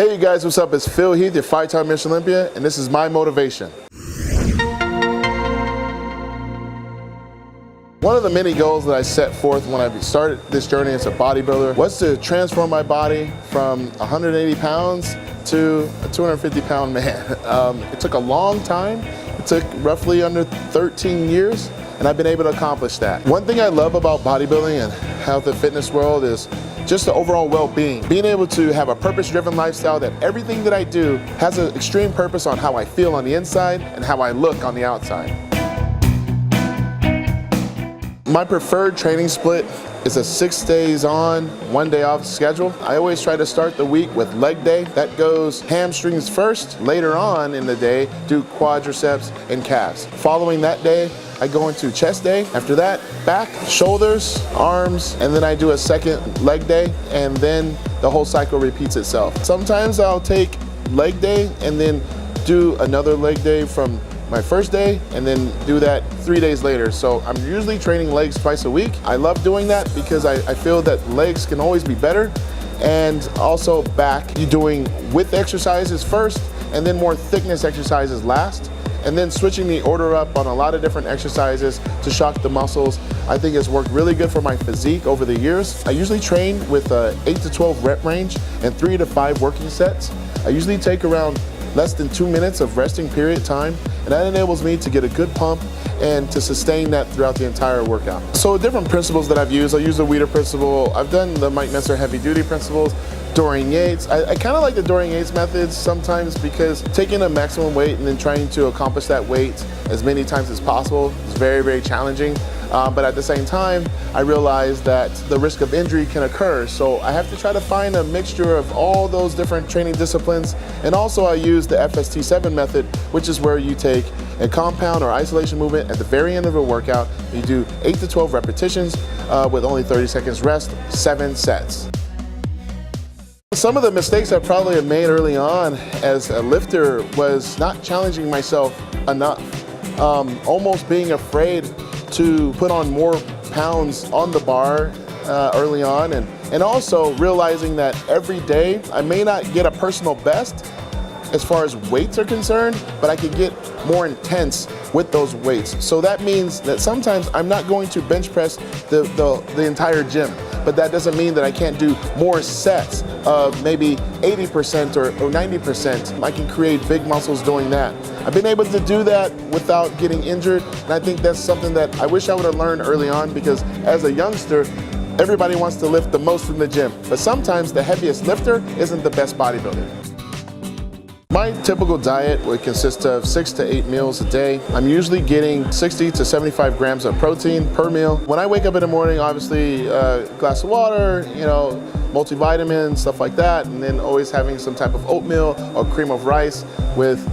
Hey you guys, what's up? It's Phil Heath, your 5-time Miss Olympia, and this is my motivation. One of the many goals that I set forth when I started this journey as a bodybuilder was to transform my body from 180 pounds to a 250-pound man. It took a long time. It took roughly under 13 years, and I've been able to accomplish that. One thing I love about bodybuilding and health and fitness world is just the overall well-being. Being able to have a purpose-driven lifestyle that everything that I do has an extreme purpose on how I feel on the inside and how I look on the outside. My preferred training split is a 6 days on, 1 day off schedule. I always try to start the week with leg day. That goes hamstrings first. Later on in the day, do quadriceps and calves. Following that day, I go into chest day. After that, back, shoulders, arms, and then I do a second leg day, and then the whole cycle repeats itself. Sometimes I'll take leg day and then do another leg day from my first day and then do that 3 days later. So I'm usually training legs twice a week. I love doing that because I feel that legs can always be better. And also back, you're doing width exercises first and then more thickness exercises last. And then switching the order up on a lot of different exercises to shock the muscles, I think has worked really good for my physique over the years. I usually train with a 8 to 12 rep range and 3 to 5 working sets. I usually take around less than 2 minutes of resting period time, and that enables me to get a good pump and to sustain that throughout the entire workout. So different principles that I've used, I use the Weider principle, I've done the Mike Messer heavy duty principles, Dorian Yates. I kind of like the Dorian Yates methods sometimes because taking a maximum weight and then trying to accomplish that weight as many times as possible is very, very challenging. But at the same time, I realize that the risk of injury can occur. So I have to try to find a mixture of all those different training disciplines. And also I use the FST7 method, which is where you take a compound or isolation movement at the very end of a workout. You do 8 to 12 repetitions with only 30 seconds rest, 7 sets. Some of the mistakes I probably have made early on as a lifter was not challenging myself enough. Almost being afraid to put on more pounds on the bar early on, and also realizing that every day I may not get a personal best as far as weights are concerned, but I can get more intense with those weights. So that means that sometimes I'm not going to bench press the entire gym, but that doesn't mean that I can't do more sets of maybe 80% or 90%. I can create big muscles doing that. I've been able to do that without getting injured, and I think that's something that I wish I would have learned early on, because as a youngster, everybody wants to lift the most in the gym, but sometimes the heaviest lifter isn't the best bodybuilder. My typical diet would consist of 6 to 8 meals a day. I'm usually getting 60 to 75 grams of protein per meal. When I wake up in the morning, obviously a glass of water, multivitamins, stuff like that, and then always having some type of oatmeal or cream of rice with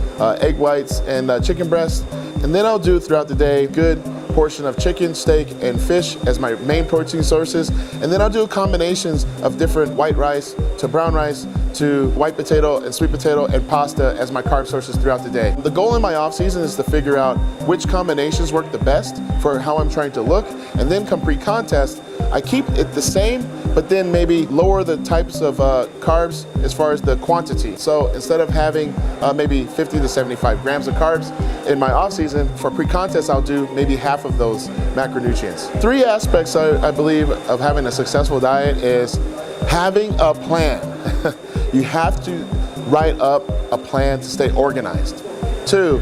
egg whites and chicken breast. And then I'll do throughout the day good portion of chicken, steak, and fish as my main protein sources. And then I'll do combinations of different white rice to brown rice to white potato and sweet potato and pasta as my carb sources throughout the day. The goal in my off season is to figure out which combinations work the best for how I'm trying to look, and then come pre-contest, I keep it the same, but then maybe lower the types of carbs as far as the quantity. So instead of having maybe 50 to 75 grams of carbs in my off season, for pre-contest I'll do maybe half of those macronutrients. 3 aspects I believe of having a successful diet is having a plan. You have to write up a plan to stay organized. 2,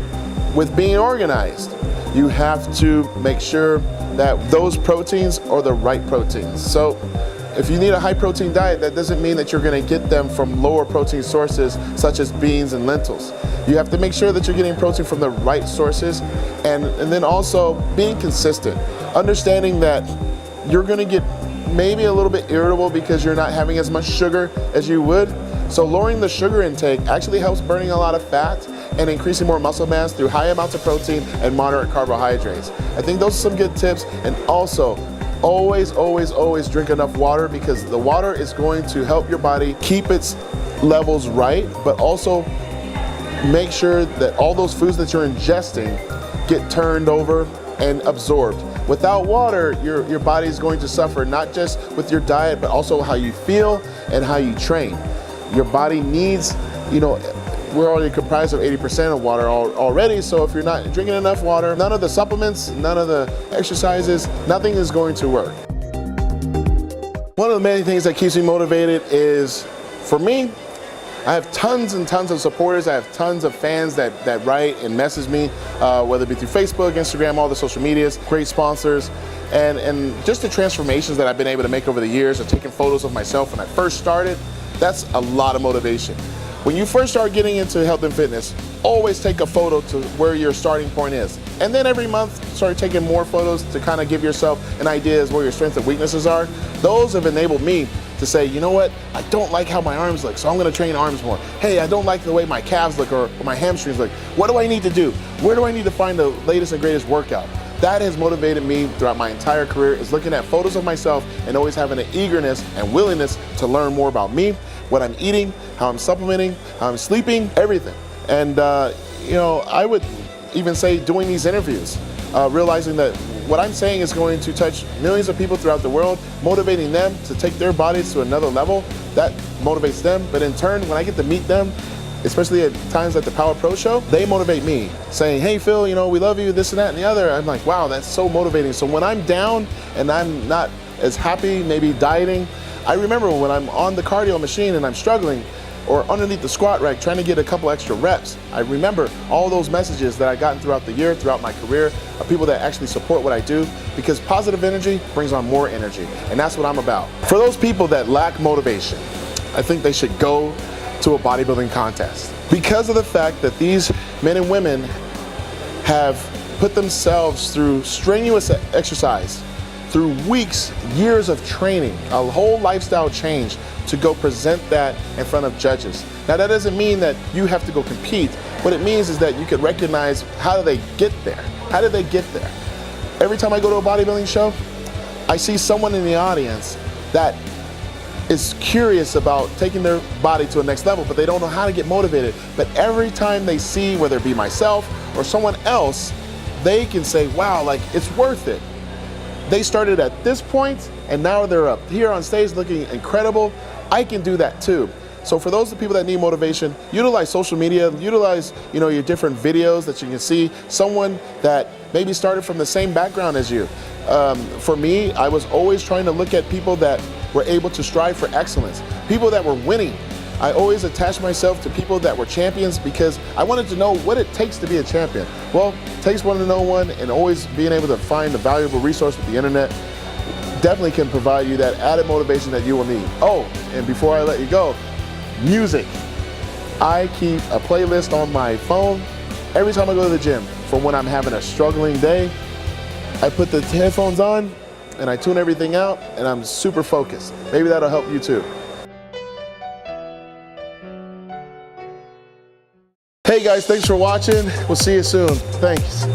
with being organized, you have to make sure that those proteins are the right proteins. So if you need a high protein diet, that doesn't mean that you're gonna get them from lower protein sources such as beans and lentils. You have to make sure that you're getting protein from the right sources, and then also being consistent. Understanding that you're gonna get maybe a little bit irritable because you're not having as much sugar as you would. So lowering the sugar intake actually helps burning a lot of fat and increasing more muscle mass through high amounts of protein and moderate carbohydrates. I think those are some good tips. And also, always drink enough water, because the water is going to help your body keep its levels right, but also make sure that all those foods that you're ingesting get turned over and absorbed. Without water, your body is going to suffer, not just with your diet, but also how you feel and how you train. Your body needs, you know, we're already comprised of 80% of water already, so if you're not drinking enough water, none of the supplements, none of the exercises, nothing is going to work. One of the many things that keeps me motivated is, for me, I have tons and tons of supporters. I have tons of fans that write and message me, whether it be through Facebook, Instagram, all the social medias, great sponsors, and just the transformations that I've been able to make over the years of taking photos of myself when I first started. That's a lot of motivation. When you first start getting into health and fitness, always take a photo to where your starting point is. And then every month, start taking more photos to kind of give yourself an idea as where your strengths and weaknesses are. Those have enabled me to say, you know what, I don't like how my arms look, so I'm gonna train arms more. Hey, I don't like the way my calves look or my hamstrings look. What do I need to do? Where do I need to find the latest and greatest workout? That has motivated me throughout my entire career, is looking at photos of myself and always having an eagerness and willingness to learn more about me, what I'm eating, how I'm supplementing, how I'm sleeping, everything. And you know, I would even say doing these interviews, realizing that what I'm saying is going to touch millions of people throughout the world, motivating them to take their bodies to another level. That motivates them, but in turn, when I get to meet them, especially at times at the Power Pro show, they motivate me, saying, hey Phil, you know, we love you, this and that and the other. I'm like, wow, that's so motivating. So when I'm down and I'm not as happy, maybe dieting, I remember when I'm on the cardio machine and I'm struggling, or underneath the squat rack trying to get a couple extra reps, I remember all those messages that I've gotten throughout the year, throughout my career, of people that actually support what I do, because positive energy brings on more energy, and that's what I'm about. For those people that lack motivation, I think they should go to a bodybuilding contest, because of the fact that these men and women have put themselves through strenuous exercise, through weeks, years of training, a whole lifestyle change to go present that in front of judges. Now that doesn't mean that you have to go compete. What it means is that you could recognize, how do they get there? How did they get there? Every time I go to a bodybuilding show, I see someone in the audience that is curious about taking their body to a next level, but they don't know how to get motivated. But every time they see, whether it be myself or someone else, they can say, wow, like, it's worth it. They started at this point and now they're up here on stage looking incredible. I can do that too. So for those people that need motivation, utilize social media, utilize, you know, your different videos that you can see someone that maybe started from the same background as you. For me, I was always trying to look at people that were able to strive for excellence, people that were winning. I always attached myself to people that were champions because I wanted to know what it takes to be a champion. Well, it takes one to know one, and always being able to find a valuable resource with the internet definitely can provide you that added motivation that you will need. Oh, and before I let you go, music. I keep a playlist on my phone every time I go to the gym. For when I'm having a struggling day, I put the headphones on and I tune everything out and I'm super focused. Maybe that'll help you too. Hey guys, thanks for watching. We'll see you soon. Thanks.